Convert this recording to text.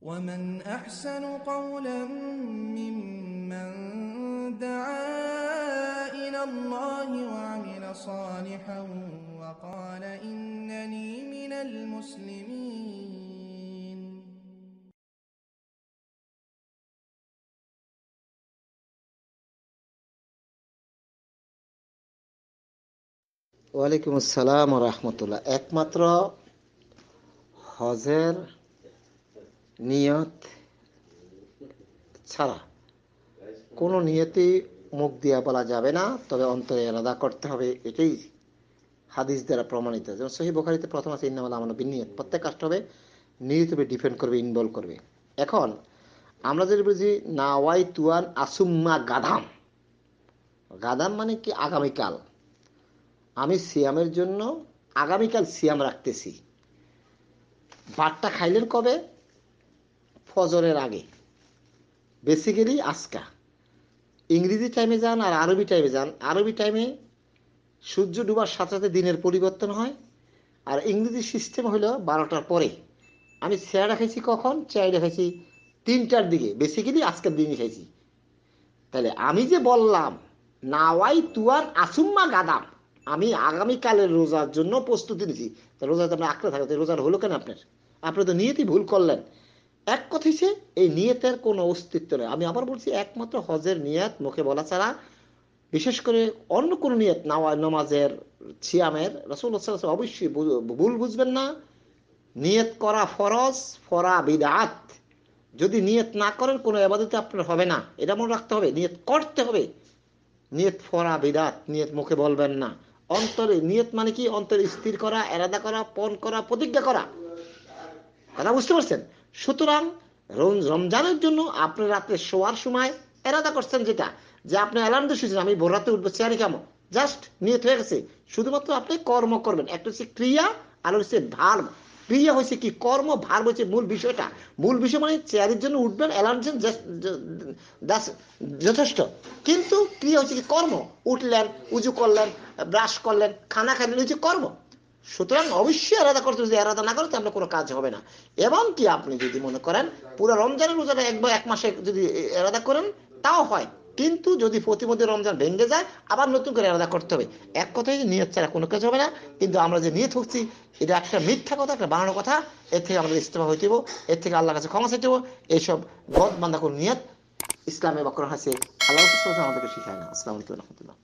ومن أحسن قولا ممن دعا إلى الله وعمل صالحا وقال إنني من المسلمين. ওয়ালাইকুম আসসালাম ওয়া রাহমাতুল্লাহ। একমাত্র হজের নিয়ত ছাড়া কোনো নিয়তেই মুখ দিয়া বলা যাবে না, তবে অন্তরে আলাদা করতে হবে। এটাই হাদিস দ্বারা প্রমাণিত। যেমন সহিহ বুখারীতে প্রথম আছে ইন্নামাল আমালু বিন্নিয়াত। প্রত্যেক কাজটা হবে নিয়ত হবে, ডিপেন্ড করবে, ইনভলভ করবে। এখন আমরা যদি বুঝি নাওয়াই তুয়ান আসুম্মা গাদাম, গাদাম মানে কি? আগামীকাল আমি সিয়ামের জন্য আগামীকাল সিয়াম রাখতেছি। ভাতটা খাইলেন কবে? ফজরের আগে, বেসিক্যালি আজকা। ইংরেজি টাইমে যান আর আরবি টাইমে যান। আরবি টাইমে সূর্য ডুবার সাথে সাথে দিনের পরিবর্তন হয়, আর ইংরেজি সিস্টেম হলো 12টার পরে। আমি চেয়ারটা খাইছি কখন? চেয়ারটা খাইছি 3টার দিকে, বেসিক্যালি আজকের দিনই খাইছি। তাহলে আমি যে বললাম নাওয়াই তুয়ার আসুম্মা গাদাম, আমি আগামীকালের রোজার জন্য প্রস্তুতি নিছি। তা রোজা তো আপনার আঁকড়ে থাকতে, রোজার হলো কেন আপনার? আপনি তো নিয়তই ভুল করলেন। এক কথা হচ্ছে এই নিয়তের কোনো অস্তিত্ব নেই। আমি আবার বলছি, একমাত্র হজের নিয়ত মুখে বলা ছাড়া, বিশেষ করে অন্য কোনো নিয়ত, নামাজের, সিয়ামের, রাসূলুল্লাহ সাল্লাল্লাহু আলাইহি ওয়াসাল্লাম অবশ্যই ভুল বুঝবেন না। নিয়ত করা ফরজ, ফরা বিদআত। যদি নিয়ত না করেন কোনো ইবাদতে আপনার হবে না, এটা মনে রাখতে হবে। নিয়ত করতে হবে। নিয়ত ফরা বিদআত, নিয়ত মুখে বলবেন না। অন্তরে নিয়ত মানে কি? অন্তরে স্থির করা, এরাদা করা, পণ করা, প্রতিজ্ঞা করা। কথা বুঝতে পারছেন? সুতরাং রমজানের জন্য আপনি রাত্রে শোয়ার সময় এরাদা করছেন, যেটা যে আপনি অ্যালার্ম দিয়ে শুয়েছেন আমি ভোর রাতে উঠবো, চেয়ারি খামো, জাস্ট নিয়ত হয়ে গেছে। শুধুমাত্র আপনি কর্ম করবেন। একটা হচ্ছে ক্রিয়া আর হচ্ছে ভার্ব। ক্রিয়া হয়েছে কি? কর্ম। ভার্ব হচ্ছে মূল বিষয়টা। মূল বিষয় মানে চেয়ারের জন্য উঠবেন, অ্যালার্ম যথেষ্ট। কিন্তু ক্রিয়া হচ্ছে কি? কর্ম। উঠলেন, উজু করলেন, ব্রাশ করলেন, খানা খাইলেন, হচ্ছে কর্ম। সুতরাং অবশ্যই আলাদা করতে, যদি আলাদা না করে তাহলে কোনো কাজ হবে না। এবং কি আপনি যদি মনে করেন পুরো রমজানের রোজাটা এক মাসে যদি আলাদা করেন তাও হয়, কিন্তু যদি প্রতিমধ্যে রমজান ভেঙে যায় আবার নতুন করে আলাদা করতে হবে। এক কথায় নিয়ত ছাড়া কোনো কাজ হবে না। কিন্তু আমরা যে নিয়ত হচ্ছি এটা একটা মিথ্যা কথা, একটা বানানো কথা। এর থেকে আমাদের ইস্তেফা হইতে হবে, এর থেকে আল্লাহর কাছে ক্ষমা চাইতে হবে। এইসব গদ বান্ধা কোনো নিয়ত ইসলামে বা কোরআন হাদিসে আল্লাহ রাসূল সাল্লাল্লাহু আলাইহি ওয়াসাল্লাম আমাদেরকে শিখায় না। আসসালামু আলাইকুম ওয়া রাহমাতুল্লাহ।